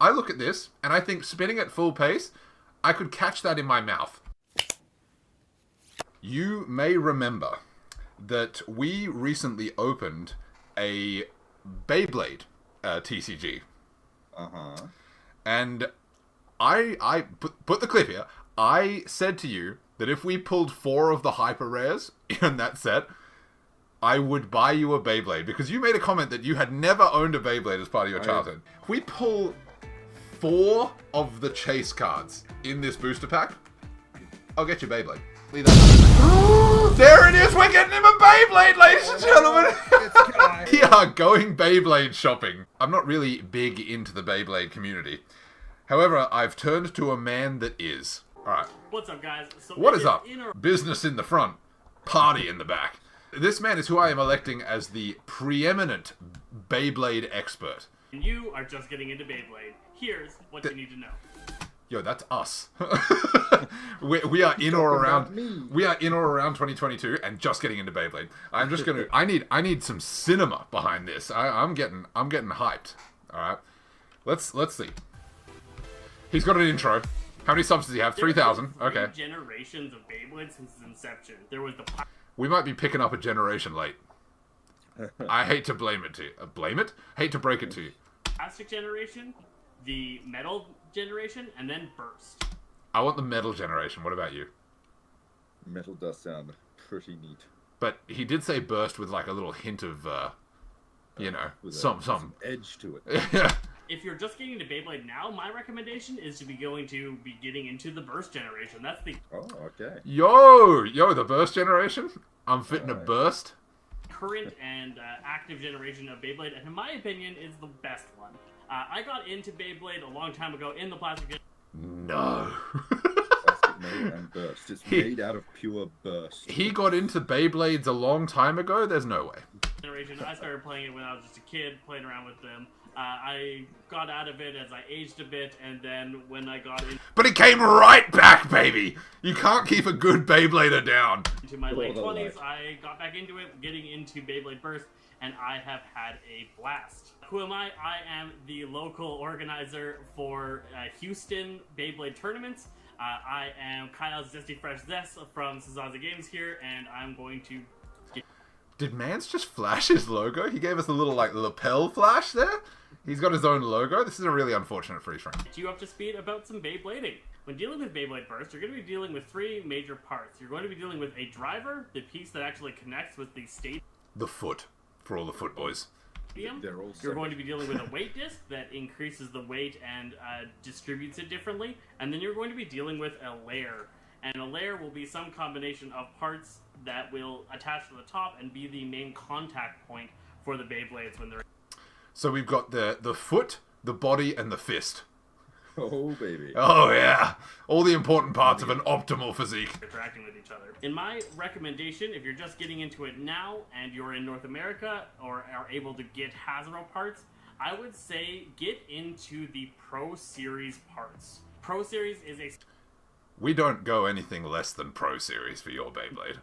I look at this, and I think spinning at full pace, I could catch that in my mouth. You may remember that we recently opened a Beyblade TCG. Uh-huh. And I put the clip here. I said to you that if we pulled 4 of the hyper rares in that set, I would buy you a Beyblade, because you made a comment that you had never owned a Beyblade as part of your childhood. If we pull 4 of the chase cards in this booster pack, I'll get you Beyblade. Leave that. There it is! We're getting him a Beyblade, ladies and gentlemen! We are going Beyblade shopping. I'm not really big into the Beyblade community. However, I've turned to a man that is. Alright. What's up, guys? So what is up? Business in the front, party in the back. This man is who I am electing as the preeminent Beyblade expert. And you are just getting into Beyblade. Here's what you need to know. Yo, that's us. we are in or around. We are in or around 2022 and just getting into Beyblade. I'm just gonna. I need some cinema behind this. I'm getting hyped. All right. Let's see. He's got an intro. How many subs does he have? 3,000. Okay. Generations of Beyblade since its inception. There was the. We might be picking up a generation late. I hate to blame it to you. Blame it? Hate to break it to you. Plastic generation, the metal generation, and then burst. I want the metal generation. What about you? Metal does sound pretty neat. But he did say burst with like a little hint of, you know, some edge to it. Yeah. If you're just getting into Beyblade now, my recommendation is to be getting into the burst generation. That's the okay. Yo, the burst generation. I'm fitting a burst. Current and active generation of Beyblade, and in my opinion, is the best one. I got into Beyblade a long time ago in the plastic generation. No. Plastic made and burst. It's made out of pure burst. He got into Beyblades a long time ago? There's no way. Generation. I started playing it when I was just a kid, playing around with them. I got out of it as I aged a bit, and then when I got in... But it came right back, baby! You can't keep a good Beyblader down. Into my late 20s, I got back into it, getting into Beyblade Burst, and I have had a blast. Who am I? I am the local organizer for Houston Beyblade tournaments. I am Kyle's Zesty Fresh Zest from Szasse Games here, and I'm going to... Did Mance just flash his logo? He gave us a little, like, lapel flash there? He's got his own logo. This is a really unfortunate freeze frame. Get you up to speed about some Beyblading. When dealing with Beyblade Burst, you're going to be dealing with 3 major parts. You're going to be dealing with a driver, the piece that actually connects with the state. The foot, for all the foot boys. You're going to be dealing with a weight disc that increases the weight and distributes it differently. And then you're going to be dealing with a layer. And a layer will be some combination of parts that will attach to the top and be the main contact point for the Beyblades when they're... So we've got the foot, the body, and the fist. Oh, baby. Oh, yeah. All the important parts of an optimal physique. Interacting with each other. In my recommendation, if you're just getting into it now and you're in North America or are able to get Hasbro parts, I would say get into the Pro Series parts. Pro Series is a... We don't go anything less than Pro Series for your Beyblade.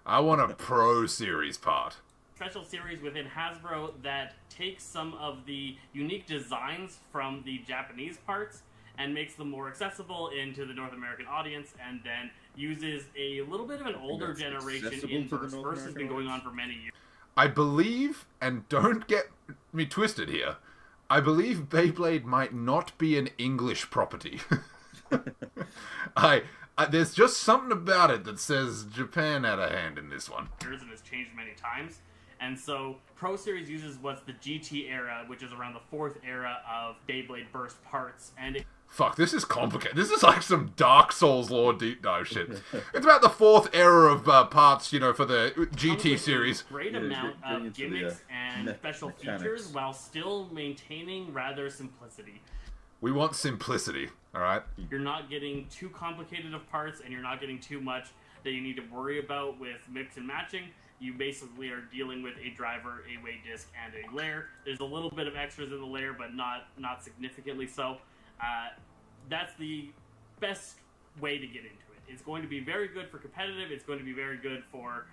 I want a Pro Series part. Special series within Hasbro that takes some of the unique designs from the Japanese parts and makes them more accessible into the North American audience, and then uses a little bit of an older generation in Burst. Burst has been going on for many years. I believe, and don't get me twisted here, I believe Beyblade might not be an English property. There's just something about it that says Japan had a hand in this one. And has changed many times. And so Pro Series uses what's the GT era, which is around the 4th era of Beyblade Burst parts. And fuck, this is complicated. This is like some Dark Souls lore deep dive shit. It's about the 4th era of parts, you know, for the GT series. Great amount of gimmicks and special features while still maintaining rather simplicity. We want simplicity, alright? You're not getting too complicated of parts, and you're not getting too much that you need to worry about with mix and matching. You basically are dealing with a driver, a weight disc, and a layer. There's a little bit of extras in the layer, but not significantly so. That's the best way to get into it. It's going to be very good for competitive. It's going to be very good for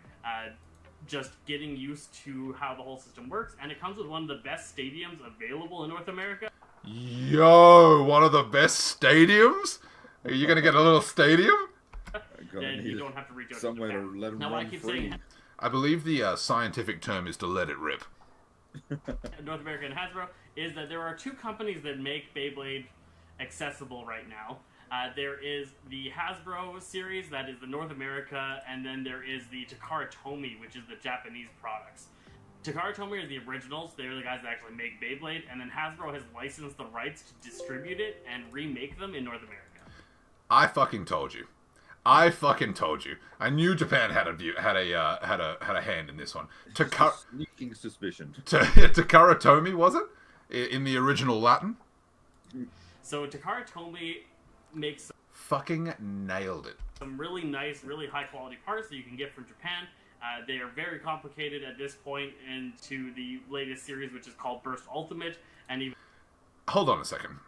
just getting used to how the whole system works. And it comes with one of the best stadiums available in North America. Yo, one of the best stadiums? Are you going to get a little stadium? Then you don't have to reach out somewhere to to let them now, run I keep free. saying I believe the scientific term is to let it rip. North America and Hasbro is that there are two companies that make Beyblade accessible right now. There is the Hasbro series, that is the North America, and then there is the Takara Tomy, which is the Japanese products. Takara Tomy are the originals, they're the guys that actually make Beyblade, and then Hasbro has licensed the rights to distribute it and remake them in North America. I fucking told you. I fucking told you. I knew Japan had a hand in this one. Sneaking suspicion. Takara Tomy, was it? In the original Latin? So Takara Tomy makes Fucking nailed it. some really nice, really high quality parts that you can get from Japan. They are very complicated at this point into the latest series, which is called Burst Ultimate, and even... Hold on a second.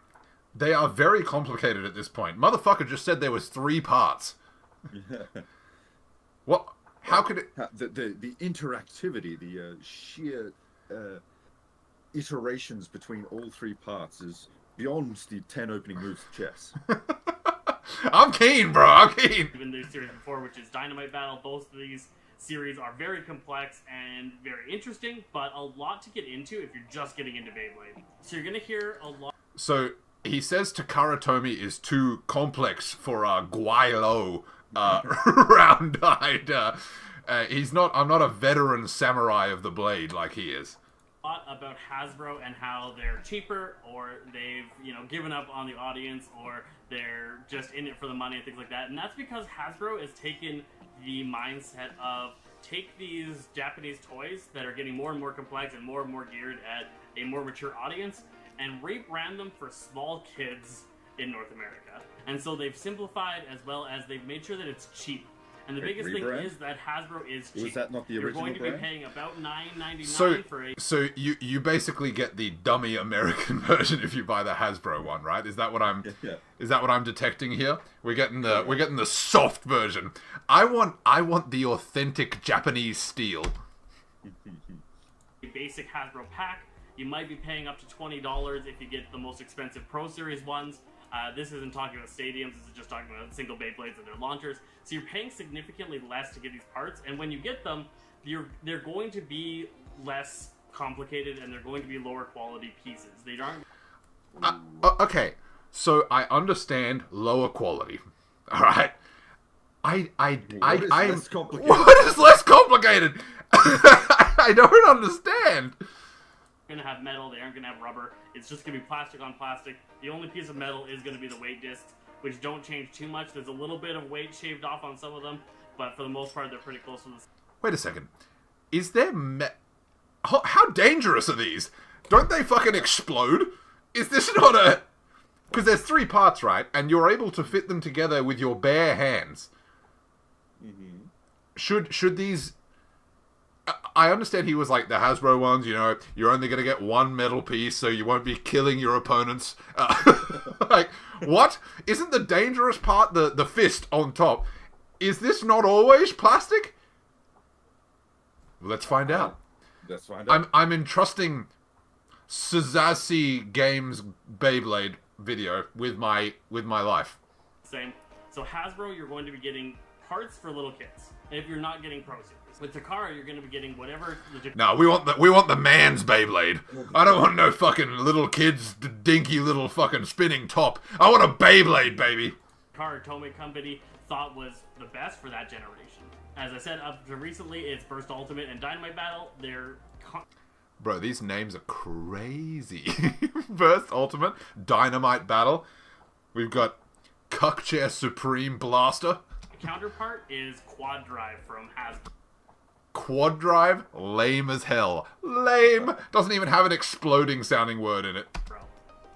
They are very complicated at this point. Motherfucker just said there was 3 parts. What? How could it... The interactivity, the sheer iterations between all 3 parts is beyond the 10 opening moves of chess. I'm keen, bro. I'm keen. Even the series before, which is Dynamite Battle, both of these series are very complex and very interesting, but a lot to get into if you're just getting into Beyblade. So you're going to hear a lot... So, he says Takara Tomy is too complex for Guaylo, round-eyed. I'm not a veteran samurai of the blade like he is. About Hasbro and how they're cheaper, or they've given up on the audience, or they're just in it for the money and things like that. And that's because Hasbro has taken the mindset of take these Japanese toys that are getting more and more complex and more geared at a more mature audience and rebrand them for small kids in North America. And so they've simplified, as well as they've made sure that it's cheap. And the biggest thing is that Hasbro is cheap. Was that not the original You're going to brand? be paying about $9.99 for a... So you basically get the dummy American version if you buy the Hasbro one, right? Is that what I'm Is that what I'm detecting here? We're getting the soft version. I want the authentic Japanese steel. A basic Hasbro pack. You might be paying up to $20 if you get the most expensive Pro Series ones. This isn't talking about stadiums, this is just talking about single Beyblades and their launchers. So you're paying significantly less to get these parts, and when you get them, they're going to be less complicated and they're going to be lower quality pieces. They aren't... Okay, so I understand lower quality. All right. What is less complicated? What is less complicated? I don't understand. Going to have metal, they aren't going to have rubber. It's just going to be plastic on plastic. The only piece of metal is going to be the weight discs, which don't change too much. There's a little bit of weight shaved off on some of them, but for the most part, they're pretty close to this. Wait a second. Is there how dangerous are these? Don't they fucking explode? Is this not a... Because there's 3 parts, right? And you're able to fit them together with your bare hands. Mm-hmm. Should these... I understand he was like the Hasbro ones, you're only going to get 1 metal piece, so you won't be killing your opponents. Like, what? Isn't the dangerous part the fist on top? Is this not always plastic? Let's find out. Let's find out. I'm entrusting Szasse Games Beyblade video with my life. Same. So Hasbro, you're going to be getting parts for little kids. If you're not getting Pro Series. With Takara, you're going to be getting whatever... No, we want the man's Beyblade. I don't want no fucking little kid's dinky little fucking spinning top. I want a Beyblade, baby. Takara Tomy Company thought was the best for that generation. As I said, up to recently, it's Burst Ultimate and Dynamite Battle. Bro, these names are crazy. Burst Ultimate, Dynamite Battle. We've got Cuck Chair Supreme Blaster. Counterpart is Quad Drive from Hasbro. Quad Drive? Lame as hell. Lame! Doesn't even have an exploding sounding word in it.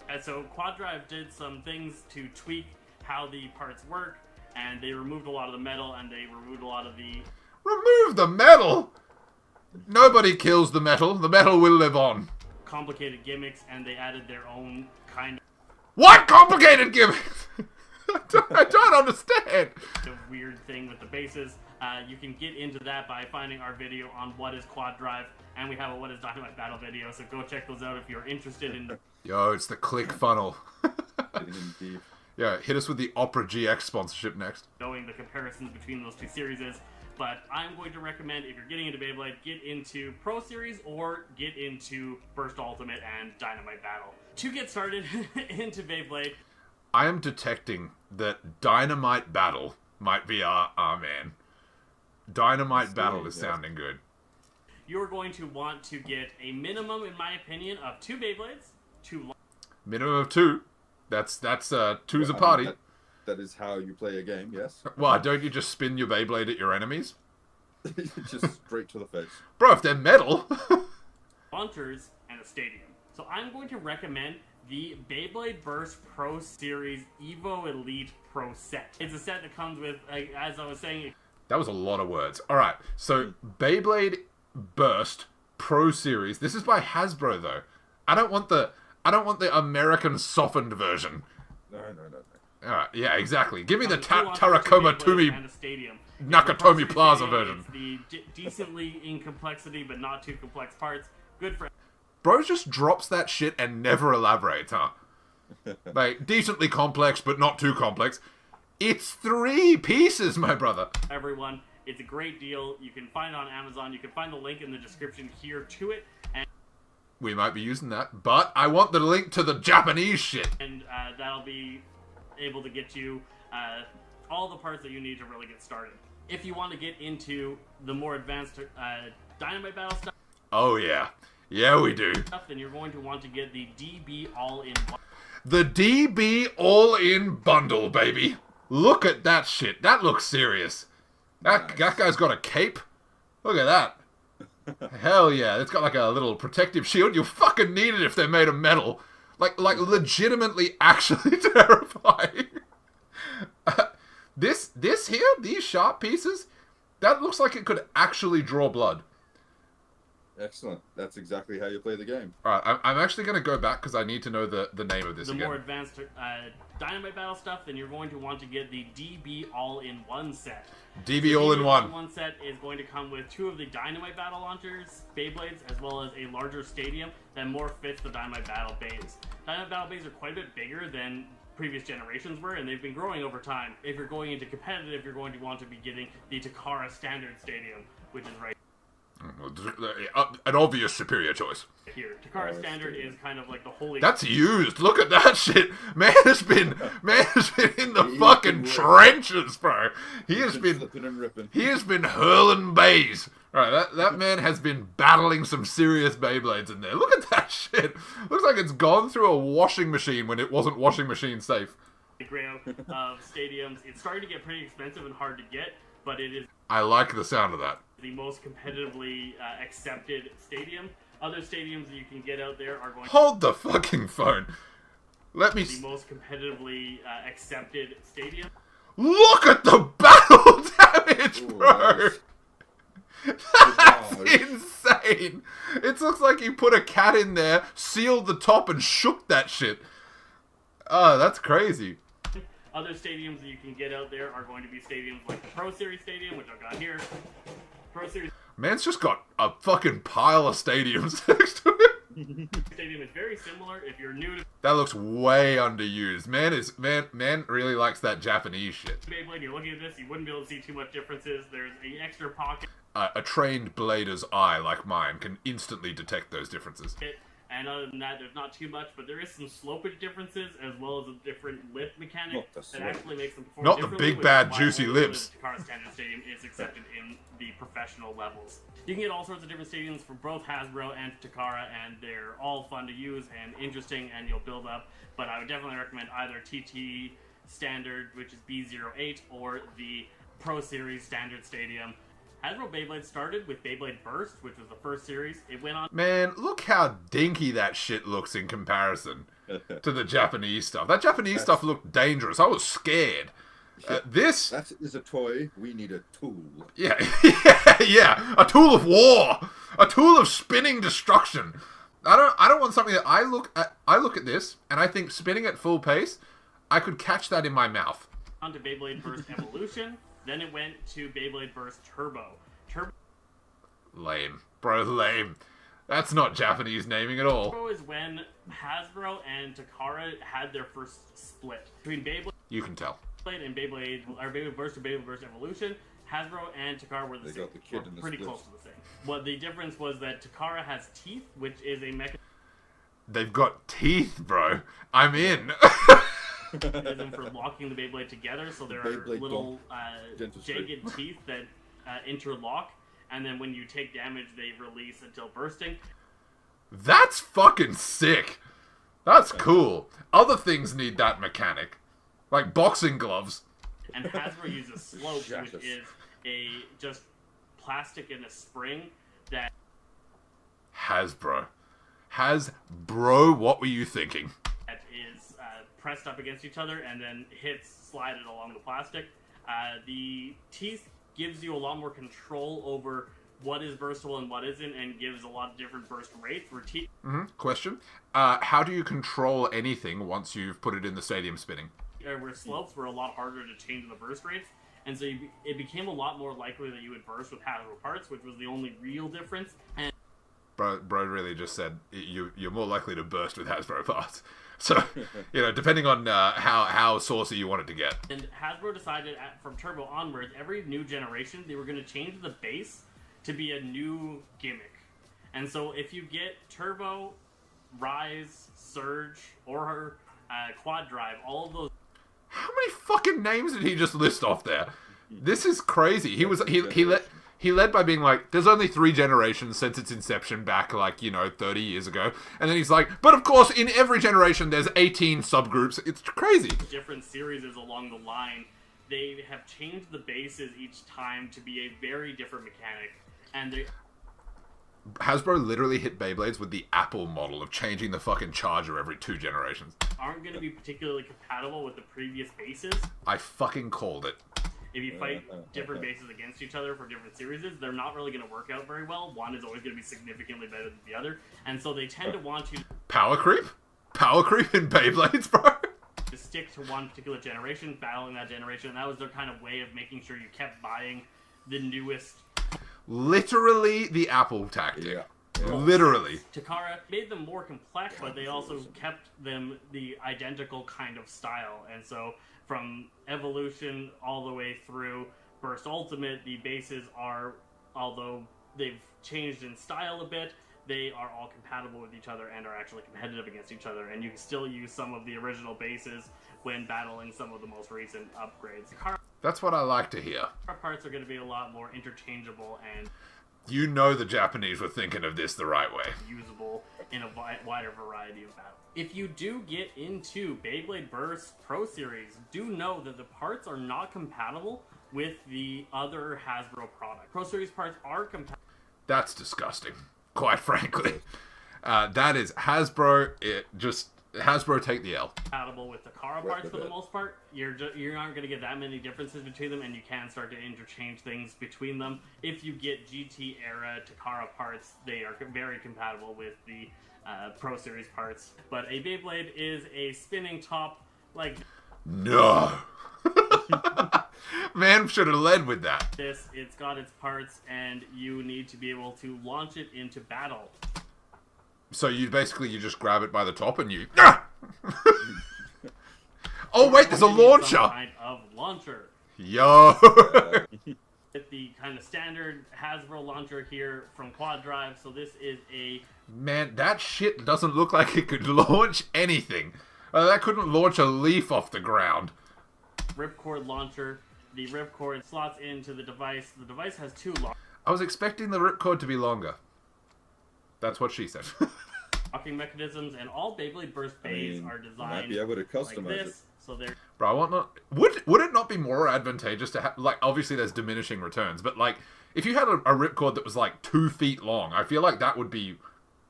And so Quad Drive did some things to tweak how the parts work, and they removed a lot of the metal, and they removed a lot of the... Remove the metal? Nobody kills the metal. The metal will live on. Complicated gimmicks, and they added their own kind of... What complicated gimmicks? I don't understand. The weird thing with the bases. You can get into that by finding our video on what is Quad Drive, and we have a what is Dynamite Battle video, so go check those out if you're interested in Yo, it's the click funnel. Getting in deep. Yeah, hit us with the Opera GX sponsorship next. Knowing the comparisons between those two series is, but I'm going to recommend if you're getting into Beyblade, get into Pro Series or get into Burst Ultimate and Dynamite Battle. To get started into Beyblade, I am detecting that Dynamite Battle might be our man. Dynamite Battle is sounding good. you're going to want to get a minimum, in my opinion, of 2 Beyblades, 2 Minimum of 2. That's two's a party. That is how you play a game, yes? Well, don't you just spin your Beyblade at your enemies? Just straight to the face. Bro, if they're metal. launchers, and a stadium. So I'm going to recommend the Beyblade Burst Pro Series Evo Elite Pro Set. It's a set that comes with, as I was saying... That was a lot of words. Alright, so Beyblade Burst Pro Series. This is by Hasbro, though. I don't want the American softened version. No. Alright, yeah, exactly. Give me the Two launchers, Tarakoma 2 Beyblades, Toomey and a stadium. Nakatomi The Plaza stadium, version. it's the decently in complexity, but not too complex parts. Good for Bro just drops that shit and never elaborates, huh? Like, decently complex, but not too complex. It's 3 pieces, my brother. everyone. It's a great deal. You can find it on Amazon. You can find the link in the description here to it. We might be using that, but I want the link to the Japanese shit. And that'll be able to get you all the parts that you need to really get started. If you want to get into the more advanced Dynamite Battle stuff, Oh, yeah. Yeah, we do. then you're going to want to get the DB All-In. The DB All-In Bundle, baby. Look at that shit. That looks serious. That guy's got a cape. Look at that. Hell yeah. It's got like a little protective shield. You'll fucking need it if they're made of metal. Like legitimately actually terrifying. This here, these sharp pieces, that looks like it could actually draw blood. Excellent. That's exactly how you play the game. Alright, I'm actually going to go back because I need to know the name of this The again. more advanced Dynamite Battle stuff, then you're going to want to get the DB All-in-One set. DB All-in-One. All-in-One set is going to come with 2 of the Dynamite Battle launchers, Beyblades, as well as a larger stadium that more fits the Dynamite Battle bays. Dynamite Battle bays are quite a bit bigger than previous generations were, and they've been growing over time. If you're going into competitive, you're going to want to be getting the Takara Standard Stadium, which is right An obvious superior choice. here. Takara Standard is kind of like the holy... That's used. Look at that shit. Man has been in the fucking trenches, bro. He has been Slipping and ripping. He has been hurling bays. Right, that man has been battling some serious Beyblades in there. Look at that shit. Looks like it's gone through a washing machine when it wasn't washing machine safe. Grade of stadiums. It's starting to get pretty expensive and hard to get, but it is I like the sound of that. the most competitively accepted stadium. Other stadiums that you can get out there are going Hold the fucking phone. Let me... to be the most competitively accepted stadium. Look at the battle damage, Ooh, bro! That's Gosh. insane! It looks like you put a cat in there, sealed the top, and shook that shit. Oh, that's crazy. Other stadiums that you can get out there are going to be stadiums like the Pro Series Stadium, which I've got here. Pro Series Man's just got a fucking pile of stadiums next to it. Stadium is very similar. If you're new to That looks way underused. Man really likes that Japanese shit. Beyblade, you're looking at this, you wouldn't be able to see too much differences. There's an extra pocket. A trained blader's eye like mine can instantly detect those differences. And other than that, there's not too much, but there is some slopage differences as well as a different lip mechanic Not the that slope. actually makes them perform Not the differently, big which bad is why juicy only lips. The Takara Standard Stadium is accepted in the professional levels. You can get all sorts of different stadiums from both Hasbro and Takara, and they're all fun to use and interesting, and you'll build up. But I would definitely recommend either TT Standard, which is B08, or the Pro Series Standard Stadium. Hasbro Beyblade started with Beyblade Burst, which was the first series. It went on. Man, look how dinky that shit looks in comparison to the Japanese stuff. That Japanese stuff looked dangerous. I was scared. This... That is a toy. We need a tool. Yeah, yeah, a tool of war, a tool of spinning destruction. I don't want something that I look at this and I think spinning at full pace, I could catch that in my mouth. On to Beyblade Burst Evolution. Then it went to Beyblade Burst Turbo. Lame, bro, lame. That's not Japanese naming at all. Hasbro is when Hasbro and Takara had their first split between Beyblade You can tell. and Beyblade, or Beyblade Burst or Beyblade Burst Evolution. Hasbro and Takara were They got the kid in the pretty split. close to the same. What the difference was that Takara has teeth, which is a They've got teeth, bro. I'm in. mechanism for locking the Beyblade together, so there are Beyblade little dentistry. jagged teeth that interlock, and then when you take damage, they release until bursting. That's fucking sick. That's cool. Other things need that mechanic. Like boxing gloves. And Hasbro uses slopes, which Jesus. is a just plastic and a spring that Hasbro. Hasbro, what were you thinking? is pressed up against each other and then hits slided along the plastic. The teeth gives you a lot more control over what is burstable and what isn't, and gives a lot of different burst rates. Where teeth Question. How do you control anything once you've put it in the stadium spinning? where slopes were a lot harder to change the burst rates, and so it became a lot more likely that you would burst with Hasbro parts, which was the only real difference. And Bro really just said you're more likely to burst with Hasbro parts. So, depending on how saucy you want it to get. And Hasbro decided from Turbo onwards, every new generation, they were going to change the base to be a new gimmick. And so if you get Turbo, Rise, Surge, or Quad Drive, all of those... How many fucking names did he just list off there? This is crazy. He led by being like, there's only 3 generations since its inception back, 30 years ago. And then he's like, but of course, in every generation, there's 18 subgroups. It's crazy. different series along the line, they have changed the bases each time to be a very different mechanic. And they Hasbro literally hit Beyblades with the Apple model of changing the fucking charger every 2 generations. aren't going to be particularly compatible with the previous bases. I fucking called it. If you fight different bases against each other for different series, they're not really going to work out very well. One is always going to be significantly better than the other. And so they tend to want you Power creep? Power creep in Beyblades, bro? to stick to one particular generation, battling that generation. And that was their kind of way of making sure you kept buying the newest. Literally the Apple tactic. Yeah. Literally. Takara made them more complex, but they also kept them the identical kind of style. And so from Evolution all the way through Burst Ultimate, the bases are, although they've changed in style a bit, they are all compatible with each other and are actually competitive against each other. And you can still use some of the original bases when battling some of the most recent upgrades. Takara That's what I like to hear. parts are going to be a lot more interchangeable and You know the Japanese were thinking of this the right way. usable in a wider variety of battles. If you do get into Beyblade Burst Pro Series, do know that the parts are not compatible with the other Hasbro product. Pro Series parts are compatible. That's disgusting, quite frankly. That is Hasbro. Hasbro take the L. Compatible with the Takara parts for the most part. You aren't going to get that many differences between them, and you can start to interchange things between them. If you get GT era Takara parts, they are very compatible with the Pro Series parts. But a Beyblade is a spinning top like No. Man should have led with that. this. It's got its parts, and you need to be able to launch it into battle. So you just grab it by the top and you. Ah! Oh wait, there's a You need some launcher. kind of launcher. Yo. With the kind of standard Hasbro launcher here from Quad Drive. So this is a Man, that shit doesn't look like it could launch anything. That couldn't launch a leaf off the ground. ripcord launcher. The ripcord slots into the device. The device has 2 I was expecting the ripcord to be longer. That's what she said. locking mechanisms, and all Beyblade Burst bays are You might designed be able to like customize it. this. So they're Bro, I want not. Would it not be more advantageous to have, obviously there's diminishing returns, but if you had a ripcord that was 2 feet long, I feel like that would be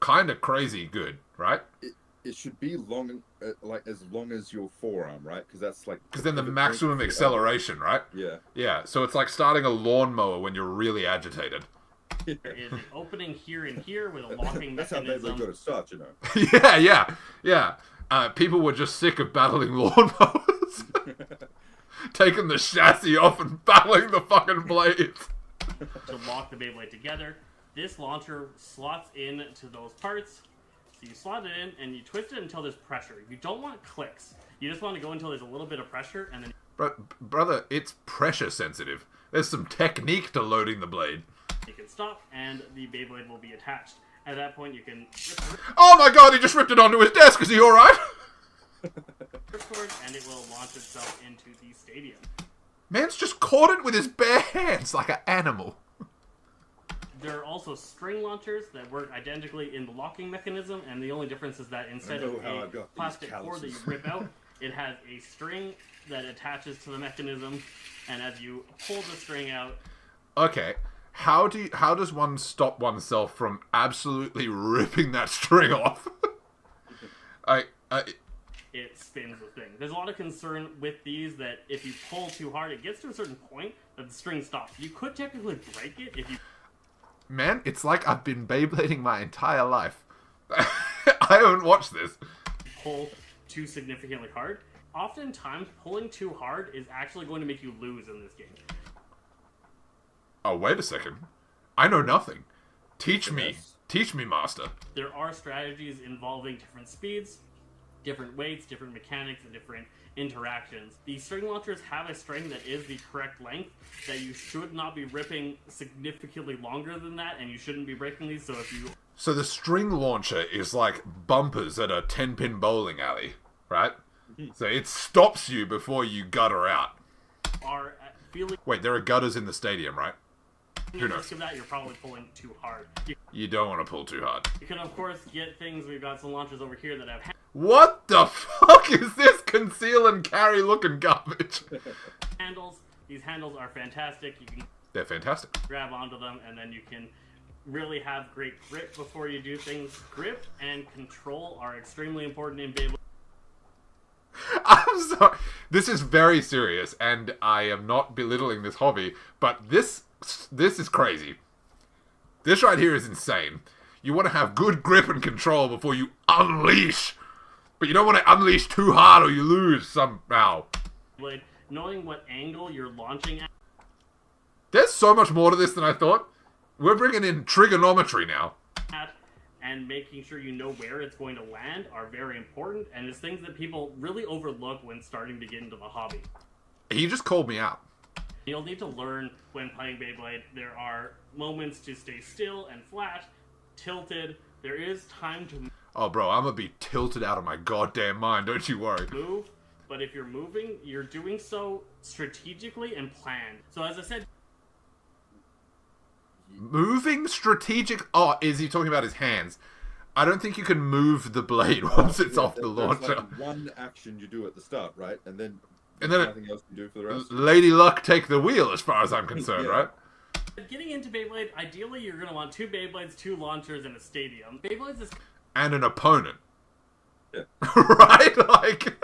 kind of crazy good, right? It should be long, as long as your forearm, right? Because that's Because then the maximum acceleration, right? Yeah. Yeah, so it's like starting a lawnmower when you're really agitated. there is an opening here and here with a locking That's how mechanism. Beyblade got to start, you know. yeah. People were just sick of battling lawnmowers. Taking the chassis off and battling the fucking blades. To lock the Beyblade together. This launcher slots into those parts. So you slot it in and you twist it until there's pressure. You don't want clicks. You just want to go until there's a little bit of pressure and then... Brother, it's pressure sensitive. There's some technique to loading the blade. You can stop and the Beyblade will be attached. At that point you can... Oh my god, he just ripped it onto his desk. Is he alright? And it will launch itself into the stadium. Man's just caught it with his bare hands like an animal. There are also string launchers that work identically in the locking mechanism, and the only difference is that instead of a plastic cord that you rip out, it has a string that attaches to the mechanism, and as you pull the string out... Okay, how does one stop oneself from absolutely ripping that string off? It spins the thing. There's a lot of concern with these that if you pull too hard, it gets to a certain point that the string stops. You could technically break it if you... Man, it's like I've been Beyblading my entire life. I haven't watched this. Pull too significantly hard. Oftentimes, pulling too hard is actually going to make you lose in this game. Oh, wait a second. I know nothing. Teach me, master. There are strategies involving different speeds, different weights, different mechanics, and different interactions. The string launchers have a string that is the correct length, that you should not be ripping significantly longer than that, and you shouldn't be breaking these, so if you... So the string launcher is like bumpers at a 10-pin bowling alley, right? So it stops you before you gutter out. Are feeling... Wait, there are gutters in the stadium, right? Who knows? Of that, you're probably pulling too hard. You don't want to pull too hard. You can, of course, get things... We've got some launchers over here that have... What the fuck is this conceal and carry looking garbage? handles. These handles are fantastic. You can... They're fantastic. Grab onto them, and then you can really have great grip before you do things. Grip and control are extremely important in Beyblade. I'm sorry. This is very serious, and I am not belittling this hobby, but this is crazy. This right here is insane. You want to have good grip and control before you unleash, but you don't want to unleash too hard or you lose somehow. Knowing what angle you're launching at. There's so much more to this than I thought. We're bringing in trigonometry now. And making sure you know where it's going to land are very important, and it's things that people really overlook when starting to get into the hobby. He just called me out. You'll need to learn when playing Beyblade. There are moments to stay still and flat, tilted. There is time to Oh, bro, I'm gonna be tilted out of my goddamn mind, don't you worry. move, but if you're moving, you're doing so strategically and planned. So as I said... Moving strategic... Oh, is he talking about his hands? I don't think you can move the blade once it's off the launcher. Like one action you do at the start, right? And then nothing else you do for the rest. Lady Luck take the wheel, as far as I'm concerned, right? Getting into Beyblade, ideally you're going to want 2 Beyblades, 2 launchers, and a stadium. Beyblades is... And an opponent. Yeah. Right? Like...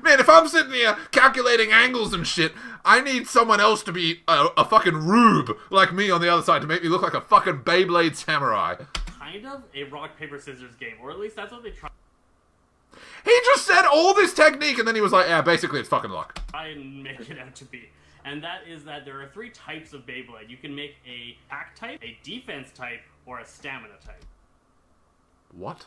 Man, if I'm sitting here calculating angles and shit, I need someone else to be a fucking rube like me on the other side to make me look like a fucking Beyblade samurai. Kind of a rock, paper, scissors game, or at least that's what they try. He just said all this technique and then he was like, yeah, basically it's fucking luck. Try and make it out to be. And that is that there are 3 types of Beyblade. You can make a attack type, a defense type, or a stamina type. What?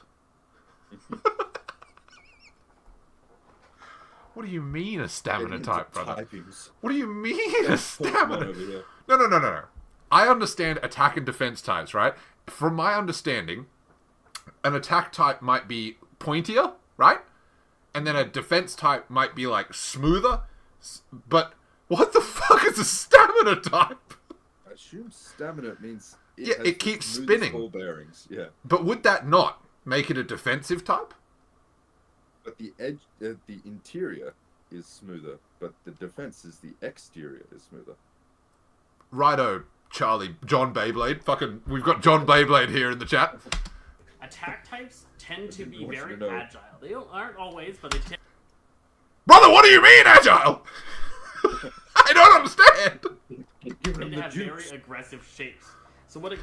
What do you mean a stamina type, brother? Typings. What do you mean a stamina? No. I understand attack and defense types, right? From my understanding, an attack type might be pointier, right? And then a defense type might be like smoother. But what the fuck is a stamina type? I assume stamina means it keeps spinning. Ball bearings, yeah. But would that not make it a defensive type? But the edge, the interior is smoother, but the defense is the exterior is smoother. Righto, Charlie. John Beyblade. Fucking, we've got John Beyblade here in the chat. Attack types tend to be very agile. They aren't always, but they tend... Brother, what do you mean agile? I don't understand. They have very aggressive shapes. So what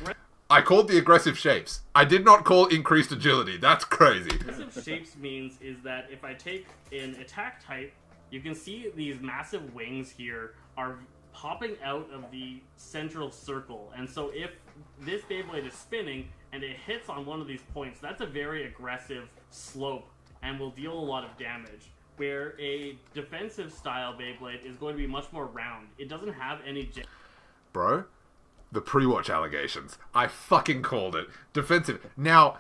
I called the aggressive shapes. I did not call increased agility. That's crazy. Aggressive shapes means is that if I take an attack type, you can see these massive wings here are popping out of the central circle. And so if this Beyblade is spinning and it hits on one of these points, that's a very aggressive slope and will deal a lot of damage. Where a defensive style Beyblade is going to be much more round. It doesn't have any... Bro, the pre-watch allegations. I fucking called it. Defensive. Now,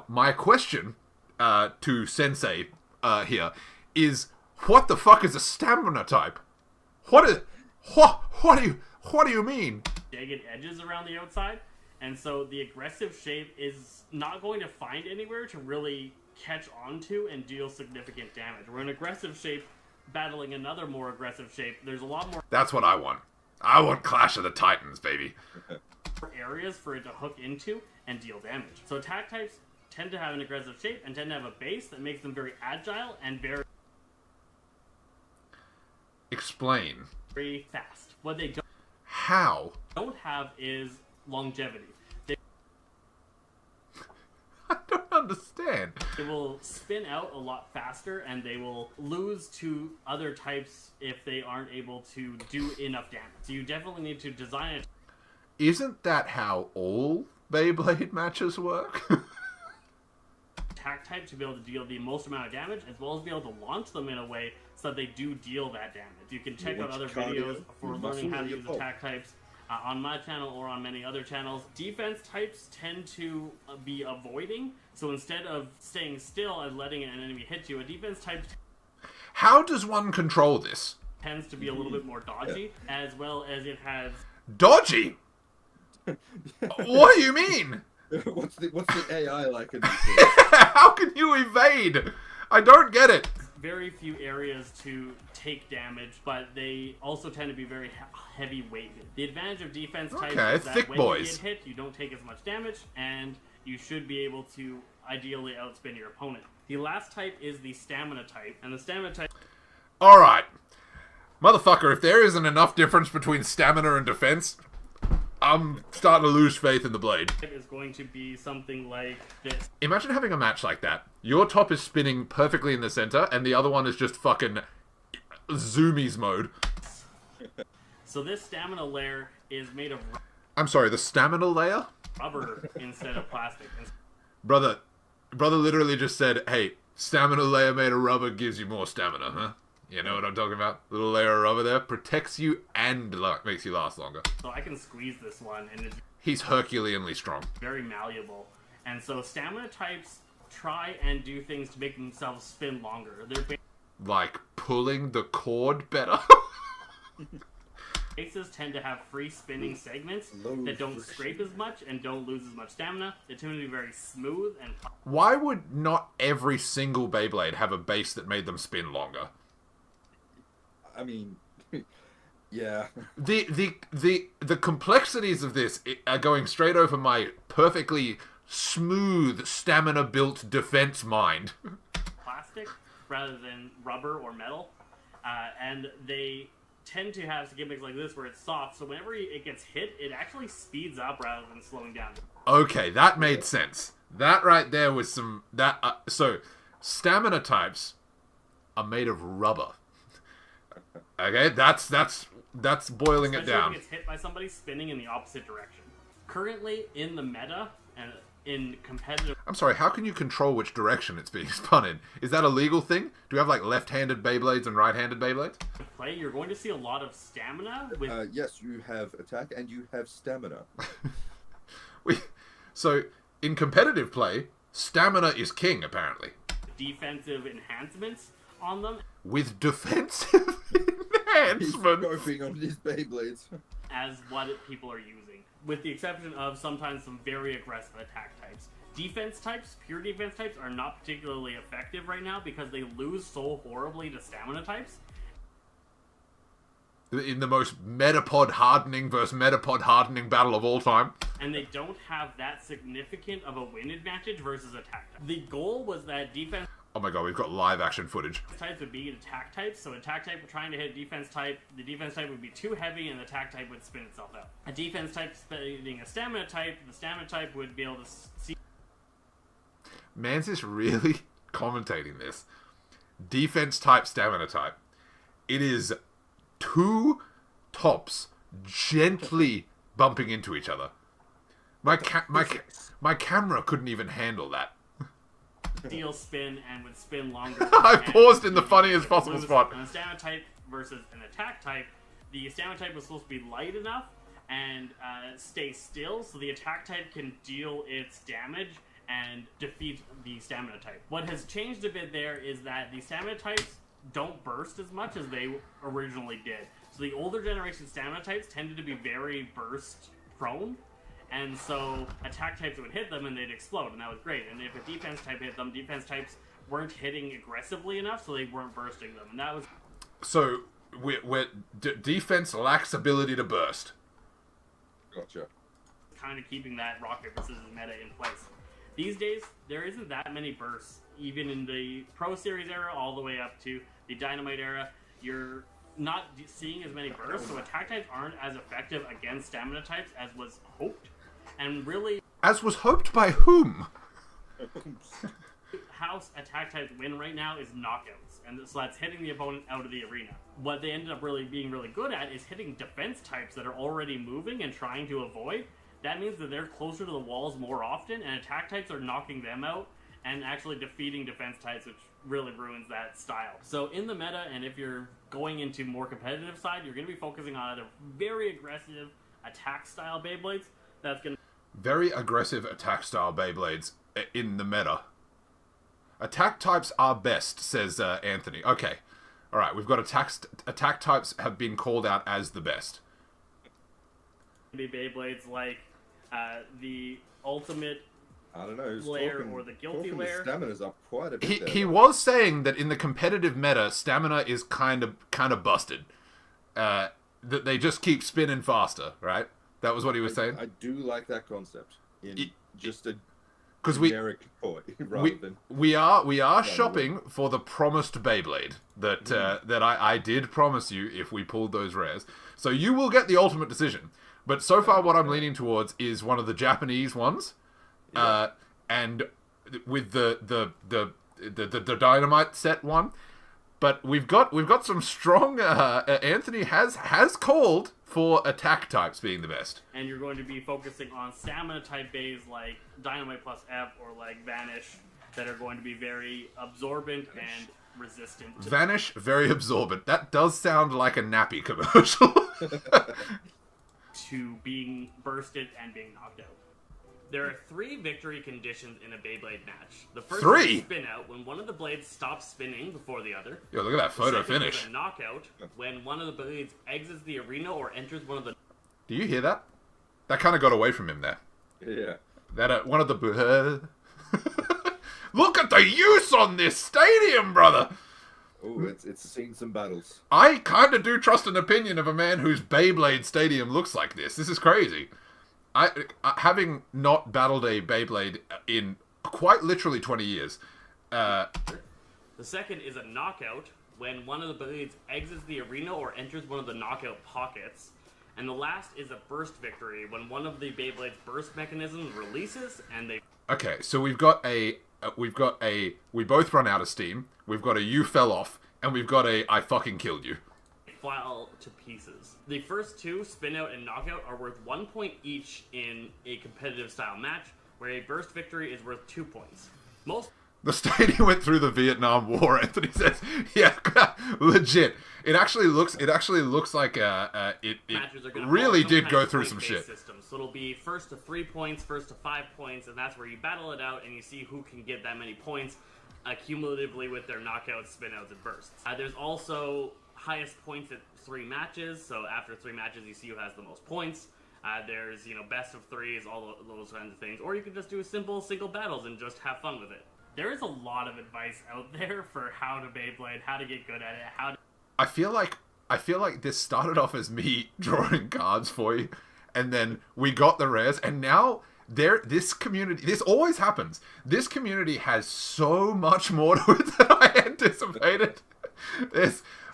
my question to Sensei here is, what the fuck is a stamina type? What do you mean? Jagged edges around the outside, and so the aggressive shape is not going to find anywhere to really catch onto and deal significant damage. Where an aggressive shape battling another more aggressive shape, there's a lot more... That's what I want. I want Clash of the Titans, baby. Areas for it to hook into and deal damage. So attack types tend to have an aggressive shape and tend to have a base that makes them very agile and very... Explain. Very fast. What they don't have is longevity. I don't understand. They will spin out a lot faster, and they will lose to other types if they aren't able to do enough damage. So you definitely need to design it. Isn't that how all Beyblade matches work? Attack type to be able to deal the most amount of damage, as well as be able to launch them in a way so that they do deal that damage. You can check out other videos for learning how to use attack types on my channel or on many other channels. Defense types tend to be avoiding, so instead of staying still and letting an enemy hit you, a defense type... How does one control this? Tends to be a little bit more dodgy, as well as it has... Dodgy? What do you mean? What's the AI like in this? How can you evade? I don't get it. Very few areas to take damage, but they also tend to be very heavy weighted. The advantage of defense types is that when you get hit, you don't take as much damage, and you should be able to ideally outspin your opponent. The last type is the stamina type, and the stamina type... Alright. Motherfucker, if there isn't enough difference between stamina and defense, I'm starting to lose faith in the blade. Is going to be something like this. Imagine having a match like that. Your top is spinning perfectly in the center, and the other one is just fucking zoomies mode. So this stamina layer is made of... I'm sorry, the stamina layer? Rubber instead of plastic. Brother literally just said, hey, stamina layer made of rubber gives you more stamina, huh? You know what I'm talking about? Little layer of rubber there. Protects you and makes you last longer. So I can squeeze this one, and it's... He's Herculeanly strong. Very malleable. And so stamina types try and do things to make themselves spin longer. They're like pulling the cord better? bases tend to have free spinning segments that don't scrape as much and don't lose as much stamina. They tend to be very smooth and... Why would not every single Beyblade have a base that made them spin longer? I mean, yeah. The complexities of this are going straight over my perfectly smooth, stamina-built defense mind. Plastic rather than rubber or metal, and they tend to have gimmicks like this where it's soft, so whenever it gets hit, it actually speeds up rather than slowing down. Okay, that made sense. That right there was some... So, stamina types are made of rubber. Okay, that's boiling it down. Especially if it gets hit by somebody spinning in the opposite direction. Currently, in the meta, and in competitive... I'm sorry, how can you control which direction it's being spun in? Is that a legal thing? Do we have, like, left-handed Beyblades and right-handed Beyblades? Play, you're going to see a lot of stamina with... Yes, you have attack and you have stamina. So, in competitive play, stamina is king, apparently. Defensive enhancements on them. With defensive enhancements? He's scoping on these Beyblades. As what people are using. With the exception of sometimes some very aggressive attack types. Defense types, pure defense types, are not particularly effective right now because they lose so horribly to stamina types. In the most Metapod hardening versus Metapod hardening battle of all time. And they don't have that significant of a win advantage versus attack type. The goal was that defense... Oh my god, we've got live action footage. Types would be attack types, so attack type trying to hit a defense type, the defense type would be too heavy and the attack type would spin itself out. A defense type spinning a stamina type, the stamina type would be able to see... Mans is really commentating this. Defense type, stamina type. It is two tops gently bumping into each other. My camera couldn't even handle that. Steel spin and would spin longer. I paused in the funniest possible spot. On a stamina type versus an attack type, the stamina type was supposed to be light enough and stay still, so the attack type can deal its damage and defeat the stamina type. What has changed a bit there is that the stamina types don't burst as much as they originally did. So the older generation stamina types tended to be very burst prone, and so attack types would hit them and they'd explode, and that was great. And if a defense type hit them, defense types weren't hitting aggressively enough, so they weren't bursting them, and that was... So, defense lacks ability to burst. Gotcha. Kind of keeping that rock, paper, scissors meta in place. These days, there isn't that many bursts. Even in the Pro Series era, all the way up to the Dynamite era, you're not seeing as many bursts, so attack types aren't as effective against stamina types as was hoped. And really... As was hoped by whom? How attack types win right now is knockouts, and so that's hitting the opponent out of the arena. What they ended up being really good at is hitting defense types that are already moving and trying to avoid. That means that they're closer to the walls more often, and attack types are knocking them out and actually defeating defense types, which really ruins that style. So in the meta, and if you're going into more competitive side, you're going to be focusing on either very aggressive attack style Beyblades. That's going to... Very aggressive attack style Beyblades in the meta. Attack types are best, says Anthony. Okay. Alright, we've got attack types have been called out as the best. Be Beyblades like the ultimate... I don't know. Layer or the guilty layer. Stamina's up quite a bit. He was saying that in the competitive meta, stamina is kind of busted. That they just keep spinning faster, right? That was what he was saying. I do like that concept in just a because generic toy rather than we are shopping for the promised Beyblade that I did promise you if we pulled those rares. So you will get the ultimate decision. But so far, what I'm leaning towards is one of the Japanese ones. Yeah. And with the Dynamite set one, but we've got some strong. Anthony has called for attack types being the best, and you're going to be focusing on stamina type bays like Dynamite plus F or like Vanish that are going to be very absorbent and resistant. Vanish, very absorbent. That does sound like a nappy commercial. To being bursted and being knocked out. There are 3 victory conditions in a Beyblade match. The first is a spin out, when one of the blades stops spinning before the other. Yo, look at that photo finish. Is a knockout, when one of the blades exits the arena or enters one of the... Do you hear that? That kind of got away from him there. Yeah. That one of the... Look at the use on this stadium, brother! Oh, it's seen some battles. I kind of do trust an opinion of a man whose Beyblade stadium looks like this. This is crazy. Having not battled a Beyblade in quite literally 20 years. The second is a knockout, when one of the blades exits the arena or enters one of the knockout pockets. And the last is a burst victory, when one of the Beyblade's burst mechanisms releases and they... Okay, so we both run out of steam, we've got a you fell off, and we've got a I fucking killed you. Fall to pieces. The first 2, spin out and knockout, are worth 1 point each in a competitive style match, where a burst victory is worth 2 points. The stadium went through the Vietnam War, Anthony says. Yeah, legit. It actually looks like it really did go through some shit. Systems. So it'll be first to 3 points, first to 5 points, and that's where you battle it out and you see who can get that many points cumulatively with their knockouts, spin outs, and bursts. There's also highest points at 3 matches, so after 3 matches you see who has the most points. There's, best of 3s, all those kinds of things. Or you can just do simple single battles and just have fun with it. There is a lot of advice out there for how to Beyblade, how to get good at it, I feel like this started off as me drawing cards for you, and then we got the rares, and now this community, this always happens. This community has so much more to it than I anticipated.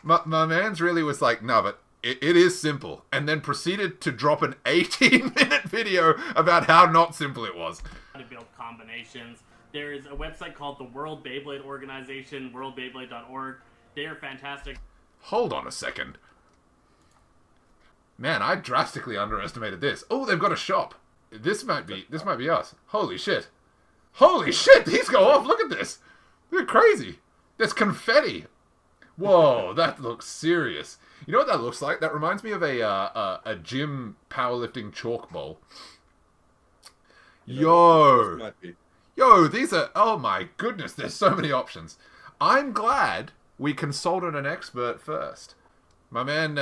My man's really was like, no, but it is simple, and then proceeded to drop an 18-minute video about how not simple it was. How to build combinations. There's a website called the World Beyblade Organization, worldbeyblade.org. They are fantastic. Hold on a second. Man, I drastically underestimated this. Oh, they've got a shop. This might be us. Holy shit. Holy shit, these go off. Look at this. They're crazy. There's confetti. Whoa, that looks serious. You know what that looks like? That reminds me of a gym powerlifting chalk bowl. Yo, these are, oh my goodness, there's so many options. I'm glad we consulted an expert first. My man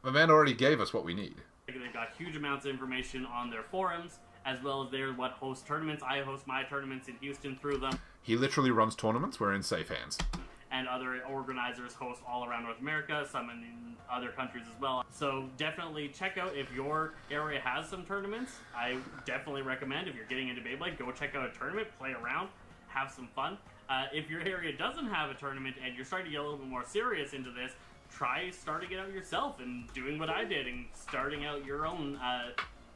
already gave us what we need. They've got huge amounts of information on their forums, as well as their what host tournaments. I host my tournaments in Houston through them. He literally runs tournaments. We're in safe hands. And other organizers host all around North America, some in other countries as well. So definitely check out if your area has some tournaments. I definitely recommend, if you're getting into Beyblade, go check out a tournament, play around, have some fun. If your area doesn't have a tournament and you're starting to get a little bit more serious into this, try starting it out yourself and doing what I did and starting out your own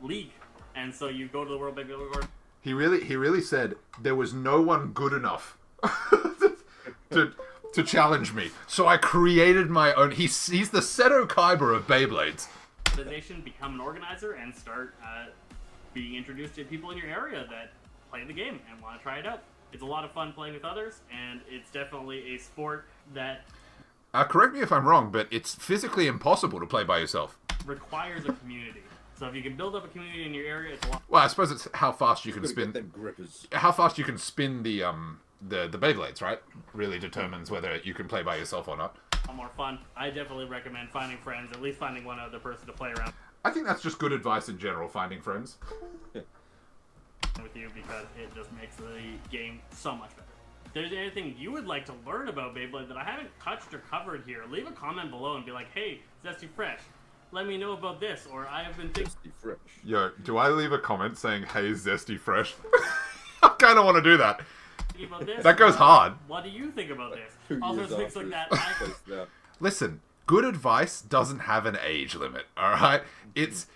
league. And so you go to the World Beyblade Award. He really said there was no one good enough to challenge me. So I created my own. He's the Seto Kaiba of Beyblades. Become an organizer and start being introduced to people in your area that play the game and want to try it out. It's a lot of fun playing with others, and it's definitely a sport that... correct me if I'm wrong, but it's physically impossible to play by yourself. Requires a community. So if you can build up a community in your area, it's a lot... Well, I suppose it's how fast you can spin... Them grippers. How fast you can spin the Beyblades, right? Really determines whether you can play by yourself or not. More fun. I definitely recommend finding friends, at least finding one other person to play around I think that's just good advice in general, finding friends. with you, because it just makes the game so much better. If there's anything you would like to learn about Beyblade that I haven't touched or covered here, leave a comment below and be like, hey, Zesty Fresh, let me know about this, or I have been thinking... Zesty Fresh. Yo, do I leave a comment saying, hey, Zesty Fresh? I kind of want to do that. About this. That goes hard. What do you think about this? Also, things like that. Listen, good advice doesn't have an age limit, alright? It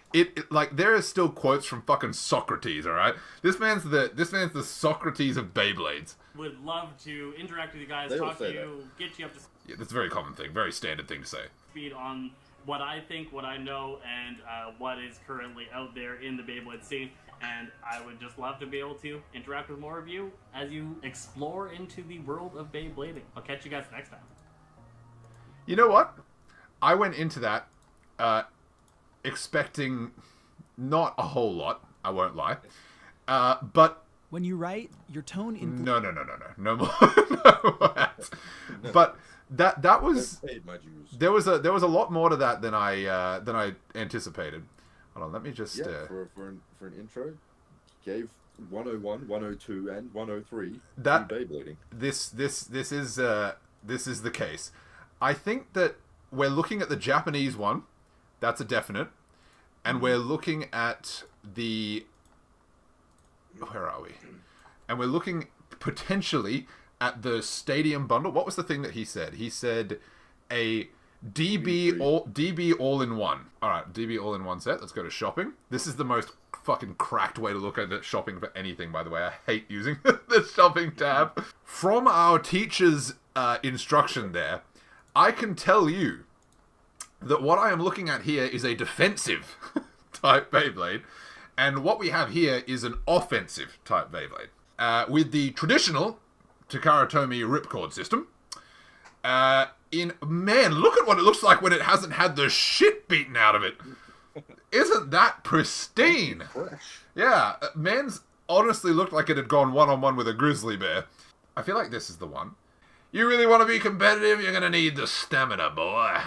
like, there are still quotes from fucking Socrates, alright? This man's the Socrates of Beyblades. Would love to interact with you guys, talk to you, get you up to Yeah, that's a very common thing, very standard thing to say. speed on what I think, what I know, and what is currently out there in the Beyblade scene. And I would just love to be able to interact with more of you as you explore into the world of Beyblading. I'll catch you guys next time. You know what? I went into that expecting not a whole lot, I won't lie. But... When you write, your tone... No more. No more. But that was... There was a lot more to that than I anticipated. Hold on, let me just... for an intro, he gave 101, 102, and 103 that to Beyblading. This is the case. I think that we're looking at the Japanese one. That's a definite. And we're looking at the... Where are we? And we're looking potentially at the Stadium Bundle. What was the thing that he said? He said a... DB all-in-one. Alright, DB all-in-one set. Let's go to shopping. This is the most fucking cracked way to look at it, shopping for anything, by the way. I hate using the shopping tab. From our teacher's instruction there, I can tell you that what I am looking at here is a defensive type Beyblade, and what we have here is an offensive type Beyblade. With the traditional Takara Tomy ripcord system, man, look at what it looks like when it hasn't had the shit beaten out of it. Isn't that pristine? Fresh. Yeah, man's honestly looked like it had gone one-on-one with a grizzly bear. I feel like this is the one. You really want to be competitive? You're going to need the stamina, boy.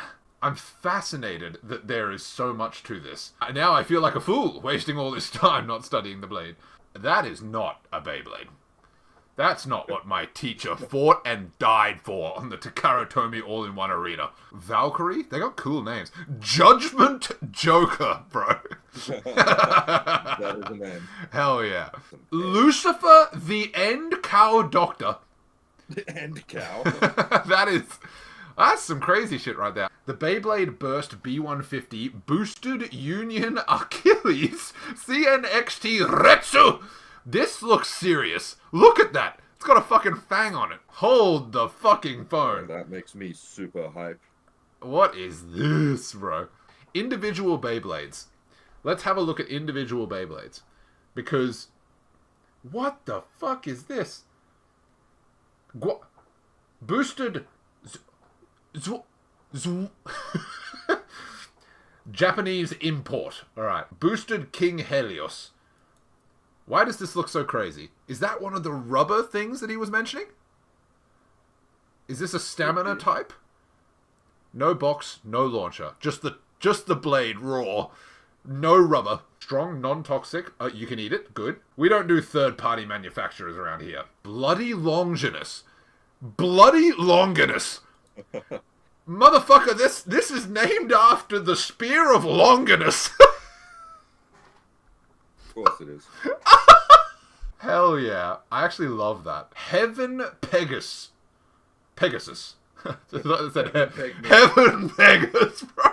I'm fascinated that there is so much to this. Now I feel like a fool, wasting all this time not studying the blade. That is not a Beyblade. That's not what my teacher fought and died for on the Takara Tomy all-in-one arena. Valkyrie? They got cool names. Judgment Joker, bro. That is a name. Hell yeah. Lucifer the End Cow Doctor. The End Cow. That's some crazy shit right there. The Beyblade Burst B150 Boosted Union Achilles CNXT Retsu. This looks serious. Look at that. It's got a fucking fang on it. Hold the fucking phone. That makes me super hype. What is this, bro? Individual Beyblades. Let's have a look at individual Beyblades. Because, what the fuck is this? Boosted... Japanese import. Alright. Boosted King Helios. Why does this look so crazy? Is that one of the rubber things that he was mentioning? Is this a stamina type? No box, no launcher. Just the blade raw. No rubber. Strong, non-toxic. You can eat it. Good. We don't do third-party manufacturers around here. Bloody Longinus. Bloody Longinus. Motherfucker, this is named after the Spear of Longinus. Of course it is. Hell yeah. I actually love that. Heaven Pegasus. Pegasus. Heaven Pegasus, bro.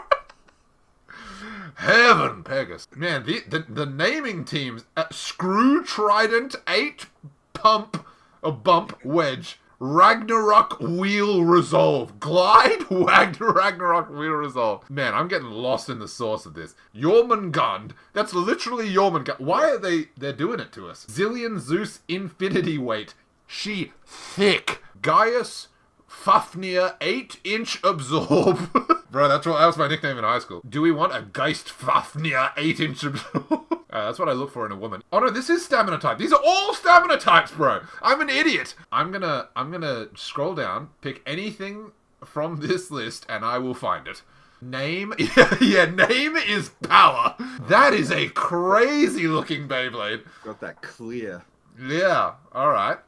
Heaven Pegasus. Man, the naming teams Screw Trident 8 Pump Bump Wedge Ragnarok Wheel Resolve Glide Ragnarok Wheel Resolve. Man, I'm getting lost in the source of this. Jormungand. That's literally Jormungand. Why are they're doing it to us? Zillion Zeus Infinity Weight. She thick. Gaius Fafnir 8-inch Absorb. Bro, that was my nickname in high school. Do we want a Geist Fafnir 8-inch Absorb? That's what I look for in a woman. Oh no, this is stamina type. These are all stamina types, bro. I'm an idiot. I'm gonna scroll down, pick anything from this list, and I will find it. Name, yeah, name is power. That is a crazy looking Beyblade. Got that clear. Yeah. All right.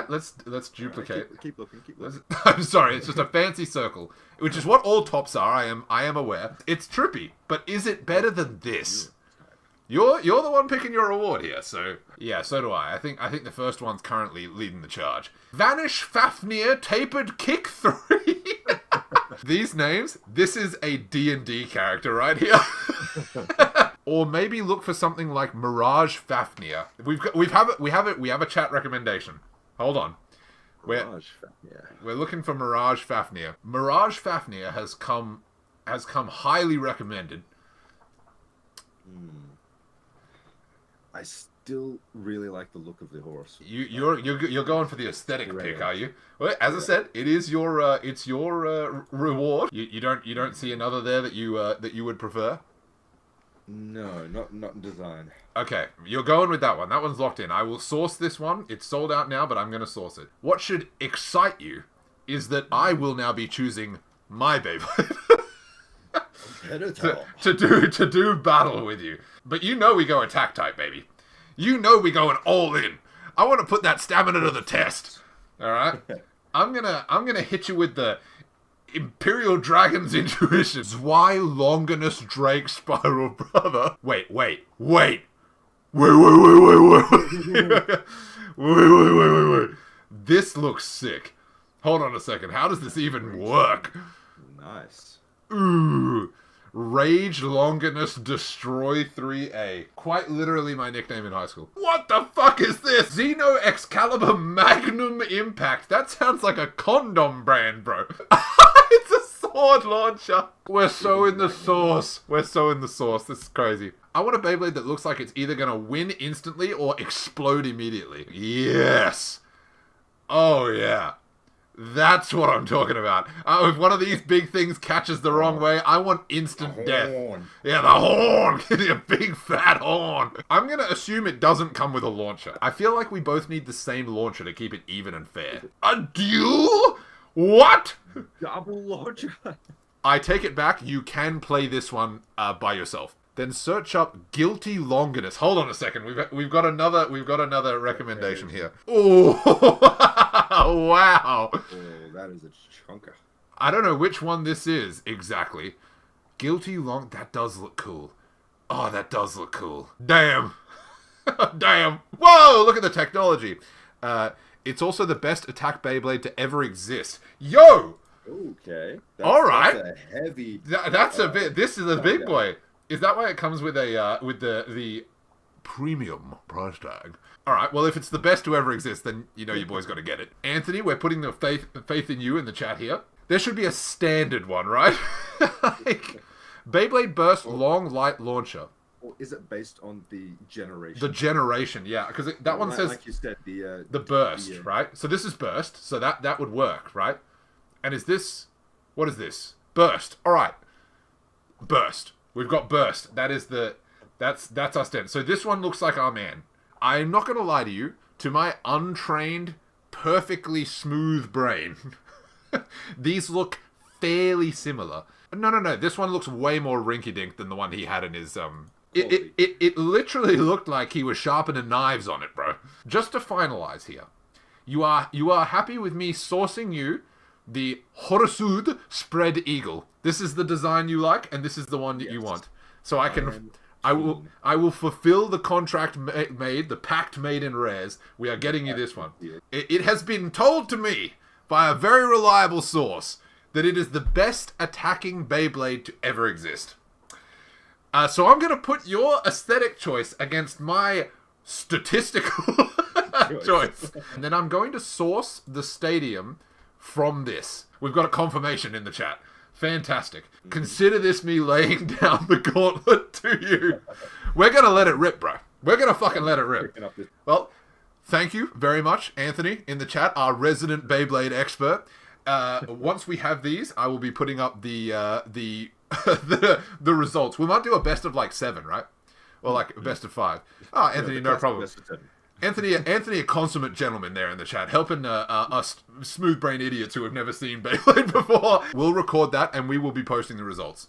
Let's duplicate. Right, keep looking. I'm sorry. It's just a fancy circle, which is what all tops are. I am aware. It's trippy, but is it better than this? You're the one picking your award here, so yeah, so do I. I think the first one's currently leading the charge. Vanish Fafnir Tapered Kick 3. These names, this is a D&D character right here. Or maybe look for something like Mirage Fafnir. We have a chat recommendation. Hold on. Mirage Fafnir. We're looking for Mirage Fafnir. Mirage Fafnir has come highly recommended. I still really like the look of the horse. You're going for the aesthetic pick, are you? Well, as I said, it is your reward. You don't see another there that you would prefer? No, not in design. Okay, you're going with that one. That one's locked in. I will source this one. It's sold out now, but I'm going to source it. What should excite you is that I will now be choosing my Beyblade. to do battle with you. But you know we go attack type, baby. You know we going all in. I want to put that stamina to the test. Alright? I'm gonna hit you with the Imperial Dragon's Intuition. Zwei Longinus Drake Spiral Brother. Wait. Wait. This looks sick. Hold on a second. How does this even work? Nice. Ooh. Rage Longinus Destroy 3A. Quite literally my nickname in high school. What the fuck is this? Xeno Excalibur Magnum Impact. That sounds like a condom brand, bro. It's a sword launcher. We're so in the sauce. This is crazy. I want a Beyblade that looks like it's either going to win instantly or explode immediately. Yes. Oh, yeah. That's what I'm talking about. If one of these big things catches the wrong way, I want instant death. Yeah, the horn. A big fat horn. I'm going to assume it doesn't come with a launcher. I feel like we both need the same launcher to keep it even and fair. A duel? What? Double launcher? I take it back. You can play this one by yourself. Then search up Guilty Longinus. Hold on a second. We've got another recommendation here. Oh, wow. Oh, that is a chunker. I don't know which one this is exactly. Guilty Long. That does look cool. Oh, that does look cool. Damn. Damn. Whoa, look at the technology. It's also the best attack Beyblade to ever exist. Yo! Okay. All right. That's a heavy... That's a bit... This is a big boy. Is that why it comes with the premium price tag? All right. Well, if it's the best to ever exist, then you know your boy's got to get it. Anthony, we're putting the faith in you in the chat here. There should be a standard one, right? Beyblade Burst Long Light Launcher. Or is it based on the generation? The generation, yeah, because that one says like you said, the burst, right? So this is burst, so that would work, right? And is this, what is this? Burst. All right, burst. We've got burst. That's us then. So this one looks like our man. I'm not gonna lie to you. To my untrained, perfectly smooth brain, these look fairly similar. No. This one looks way more rinky-dink than the one he had in his It literally looked like he was sharpening knives on it, bro. Just to finalize here, you are happy with me sourcing you the Horasud Spread Eagle. This is the design you like, and this is the one that you want. So I will fulfill the contract made, the pact made in Rares. We are getting you this one. It has been told to me by a very reliable source that it is the best attacking Beyblade to ever exist. So I'm going to put your aesthetic choice against my statistical choice. And then I'm going to source the stadium from this. We've got a confirmation in the chat. Fantastic. Consider this me laying down the gauntlet to you. We're going to let it rip, bro. We're going to fucking let it rip. Well, thank you very much, Anthony, in the chat, our resident Beyblade expert. Once we have these, I will be putting up the results. We might do a best of like 7, right? Or like a best of 5. Oh, Anthony, no problem. Anthony, a consummate gentleman there in the chat, helping us smooth brain idiots who have never seen Beyblade before. We'll record that and we will be posting the results.